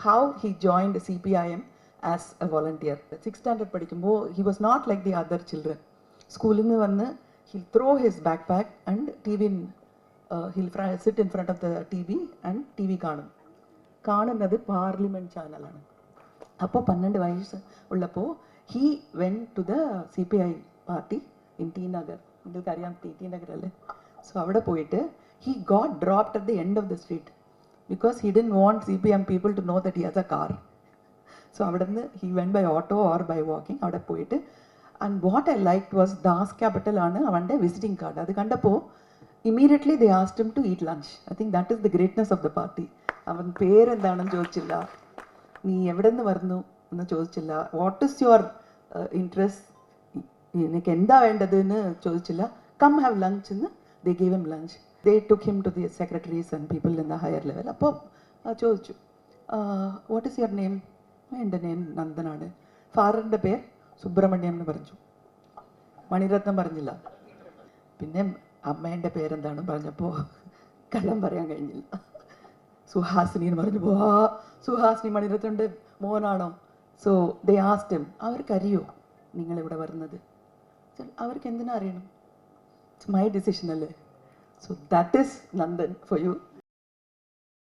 how he joined CPIM as a volunteer. 6th standard പഠിക്കുമ്പോൾ he was not like the other children. സ്കൂളിൽ നിന്ന് വന്ന് he'll throw his backpack and he'll sit in front of the TV and TV കാണുന്നത് parliament ചാനലാണ്. അപ്പോൾ 12 വയസ്സ് ഉള്ളപ്പോൾ he went to the CPI party in T Nagar. നിങ്ങൾക്ക് അറിയാം T Nagar അല്ലേ? സോ അവിടെ പോയിട്ട് he got dropped at the end of the street because he didn't want CPM people to know that he has a car. So അവിടെ നിന്ന് he went by auto or by walking അവിടെ പോയിട്ട്. And what I liked was Das Capital ആണ് അവൻ്റെ visiting card. അത് കണ്ടപ്പോൾ immediately they asked him to eat lunch. I think that is the greatness of the party. അവൻ പേരെന്താണെന്ന് ചോദിച്ചില്ല, നീ എവിടെ നിന്ന് വരുന്നു എന്ന് ചോദിച്ചില്ല, വാട്ട് ഈസ് യുവർ ഇൻട്രസ്റ്റ്, നിനക്ക് എന്താ വേണ്ടത് എന്ന് ചോദിച്ചില്ല. കം ഹാവ് ലഞ്ച് എന്ന് they gave him lunch. They took him to the secretaries and people in the higher level. അപ്പോൾ ചോദിച്ചു, വാട്ട് ഈസ് യുവർ നെയിം? എൻ്റെ നെയിം നന്ദനാണ്. ഫാദറിൻ്റെ പേര് സുബ്രഹ്മണ്യം എന്ന് പറഞ്ഞു. മണിരത്നം പറഞ്ഞില്ല. പിന്നെ അമ്മേൻ്റെ പേരെന്താണ് പറഞ്ഞപ്പോൾ കള്ളം പറയാൻ കഴിഞ്ഞില്ല. സുഹാസിനി എന്ന് പറഞ്ഞപ്പോൾ സുഹാസിനി മണിരത്നൻ്റെ മോനാണോ? സോ ദേ ആസ്ക്ഡ് ഹിം, അവർക്കറിയോ നിങ്ങളിവിടെ വരുന്നത്? അവർക്ക് എന്തിനാ അറിയണം? ഇറ്റ്സ് മൈ ഡിസിഷൻ അല്ലേ. So that is Nandan for U.